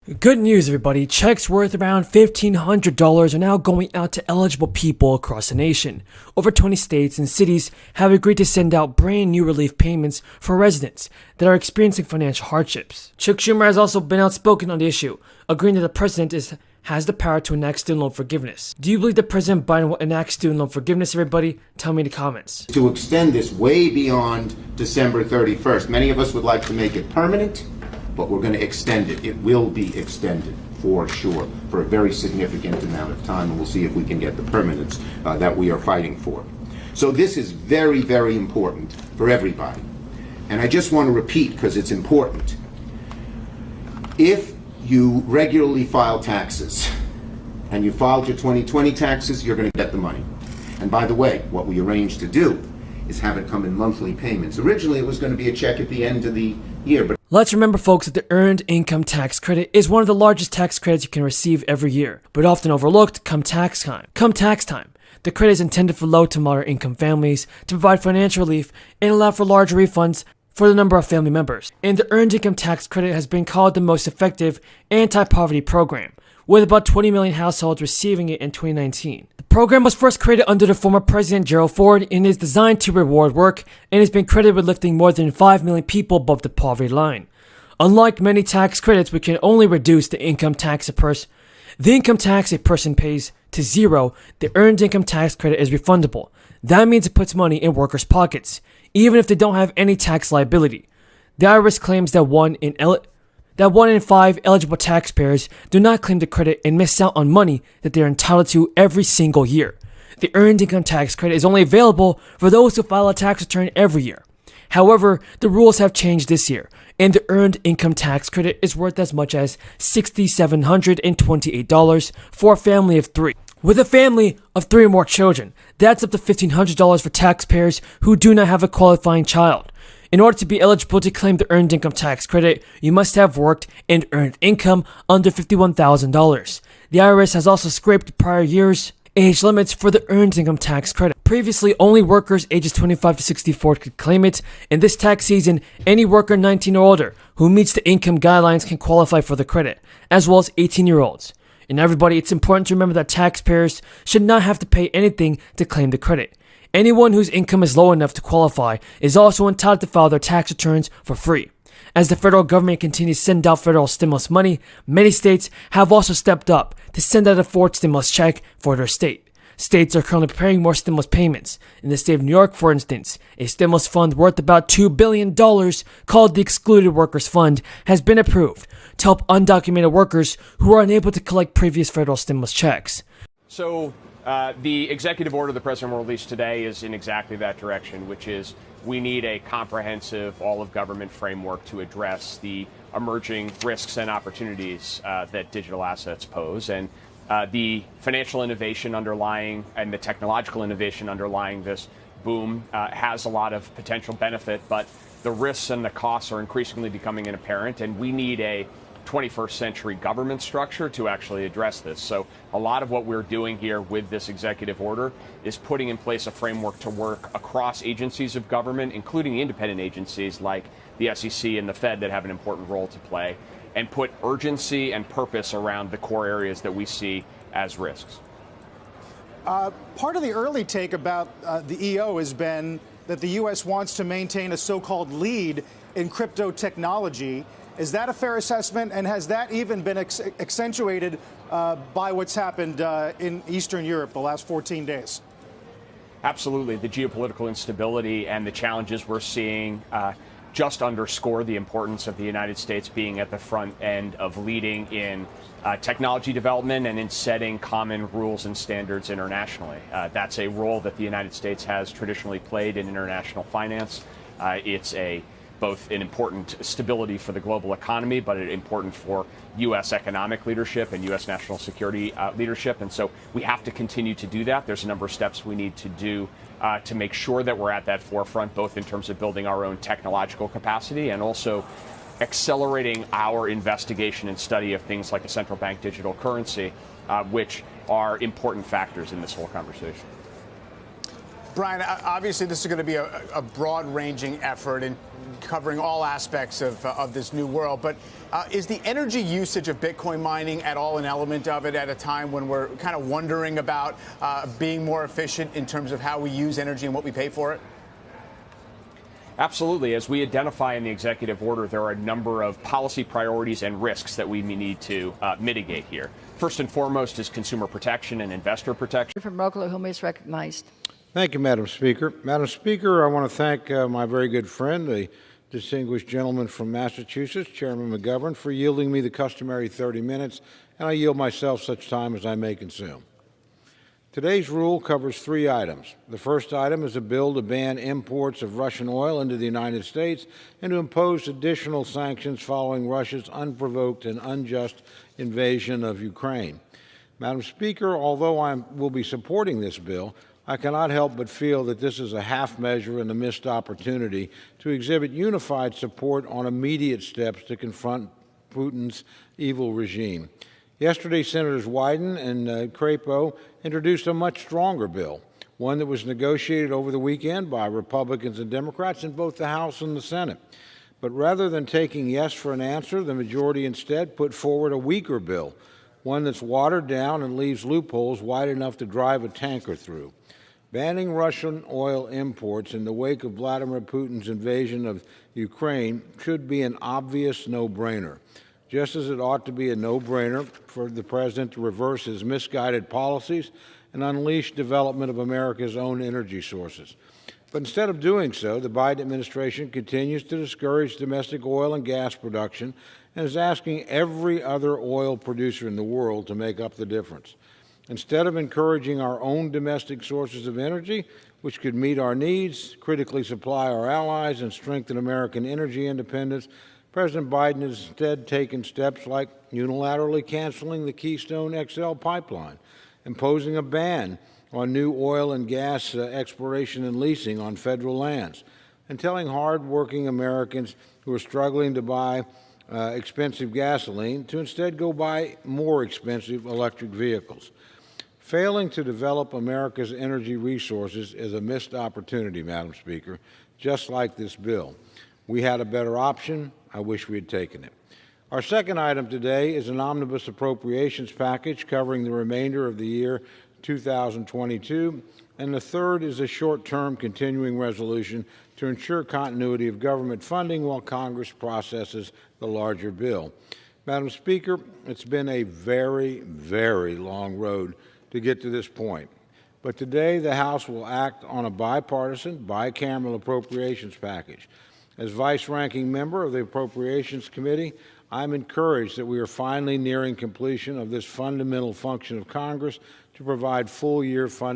Good news, everybody. Checks worth around $1,500 are now going out to eligible people across the nation. Over 20 states and cities have agreed to send out brand new relief payments for residents that are experiencing financial hardships. Chuck Schumer has also been outspoken on the issue, agreeing that the president has the power to enact student loan forgiveness. Do you believe that President Biden will enact student loan forgiveness, everybody? Tell me in the comments. To extend this way beyond December 31st. Many of us would like to make it permanent, but we're going to extend it. It will be extended for sure for a very significant amount of time, and we'll see if we can get the permanence that we are fighting for. So this is very, very important for everybody. And I just want to repeat, because it's important. If you regularly file taxes and you filed your 2020 taxes, you're going to get the money. And by the way, what we arranged to do is have it come in monthly payments. Originally, it was going to be a check at the end of the year, but let's remember, folks, that the Earned Income Tax Credit is one of the largest tax credits you can receive every year, but often overlooked come tax time. The credit is intended for low to moderate income families to provide financial relief and allow for large refunds for the number of family members. And the Earned Income Tax Credit has been called the most effective anti-poverty program, with about 20 million households receiving it in 2019. The program was first created under the former President Gerald Ford and is designed to reward work and has been credited with lifting more than 5 million people above the poverty line. Unlike many tax credits, which can only reduce the income tax a person pays to zero, the Earned Income Tax Credit is refundable. That means it puts money in workers' pockets, even if they don't have any tax liability. The IRS claims that one in 5 eligible taxpayers do not claim the credit and miss out on money that they are entitled to every single year. The Earned Income Tax Credit is only available for those who file a tax return every year. However, the rules have changed this year, and the Earned Income Tax Credit is worth as much as $6,728 for a family of 3. With a family of 3 or more children, that's up to $1,500 for taxpayers who do not have a qualifying child. In order to be eligible to claim the Earned Income Tax Credit, you must have worked and earned income under $51,000. The IRS has also scraped prior years' age limits for the Earned Income Tax Credit. Previously, only workers ages 25 to 64 could claim it, and this tax season, any worker 19 or older who meets the income guidelines can qualify for the credit, as well as 18-year-olds. And everybody, it's important to remember that taxpayers should not have to pay anything to claim the credit. Anyone whose income is low enough to qualify is also entitled to file their tax returns for free. As the federal government continues to send out federal stimulus money, many states have also stepped up to send out a fourth stimulus check for their state. States are currently preparing more stimulus payments. In the state of New York, for instance, a stimulus fund worth about $2 billion called the Excluded Workers Fund has been approved to help undocumented workers who are unable to collect previous federal stimulus checks. So the executive order the president will release today is in exactly that direction, which is we need a comprehensive all-of-government framework to address the emerging risks and opportunities that digital assets pose. And the financial innovation underlying and the technological innovation underlying this boom has a lot of potential benefit, but the risks and the costs are increasingly becoming apparent, and we need a 21st century government structure to actually address this. So a lot of what we're doing here with this executive order is putting in place a framework to work across agencies of government, including independent agencies like the SEC and the Fed that have an important role to play, and put urgency and purpose around the core areas that we see as risks. Part of the early take about the EO has been that the U.S. wants to maintain a so-called lead in crypto technology. Is that a fair assessment? And has that even been accentuated by what's happened in Eastern Europe the last 14 days? Absolutely. The geopolitical instability and the challenges we're seeing just underscore the importance of the United States being at the front end of leading in technology development and in setting common rules and standards internationally. That's a role that the United States has traditionally played in international finance. It's both an important stability for the global economy, but important for U.S. economic leadership and U.S. national security leadership. And so we have to continue to do that. There's a number of steps we need to do to make sure that we're at that forefront, both in terms of building our own technological capacity and also accelerating our investigation and study of things like a central bank digital currency, which are important factors in this whole conversation. Brian, obviously this is going to be a broad-ranging effort in covering all aspects of this new world. But is the energy usage of Bitcoin mining at all an element of it at a time when we're kind of wondering about being more efficient in terms of how we use energy and what we pay for it? Absolutely. As we identify in the executive order, there are a number of policy priorities and risks that we need to mitigate here. First and foremost is consumer protection and investor protection. From Oklahoma is recognized. Thank you, Madam Speaker. Madam Speaker, I want to thank my very good friend, the distinguished gentleman from Massachusetts, Chairman McGovern, for yielding me the customary 30 minutes, and I yield myself such time as I may consume. Today's rule covers 3 items. The first item is a bill to ban imports of Russian oil into the United States and to impose additional sanctions following Russia's unprovoked and unjust invasion of Ukraine. Madam Speaker, although I will be supporting this bill, I cannot help but feel that this is a half measure and a missed opportunity to exhibit unified support on immediate steps to confront Putin's evil regime. Yesterday, Senators Wyden and Crapo introduced a much stronger bill, one that was negotiated over the weekend by Republicans and Democrats in both the House and the Senate. But rather than taking yes for an answer, the majority instead put forward a weaker bill, one that's watered down and leaves loopholes wide enough to drive a tanker through. Banning Russian oil imports in the wake of Vladimir Putin's invasion of Ukraine should be an obvious no-brainer, just as it ought to be a no-brainer for the President to reverse his misguided policies and unleash development of America's own energy sources. But instead of doing so, the Biden administration continues to discourage domestic oil and gas production and is asking every other oil producer in the world to make up the difference. Instead of encouraging our own domestic sources of energy, which could meet our needs, critically supply our allies, and strengthen American energy independence, President Biden has instead taken steps like unilaterally canceling the Keystone XL pipeline, imposing a ban on new oil and gas exploration and leasing on federal lands, and telling hard-working Americans who are struggling to buy expensive gasoline to instead go buy more expensive electric vehicles. Failing to develop America's energy resources is a missed opportunity, Madam Speaker, just like this bill. We had a better option. I wish we had taken it. Our second item today is an omnibus appropriations package covering the remainder of the year 2022, and the third is a short-term continuing resolution to ensure continuity of government funding while Congress processes the larger bill. Madam Speaker, it's been a very, very long road to get to this point. But today, the House will act on a bipartisan, bicameral appropriations package. As vice-ranking member of the Appropriations Committee, I'm encouraged that we are finally nearing completion of this fundamental function of Congress to provide full-year funding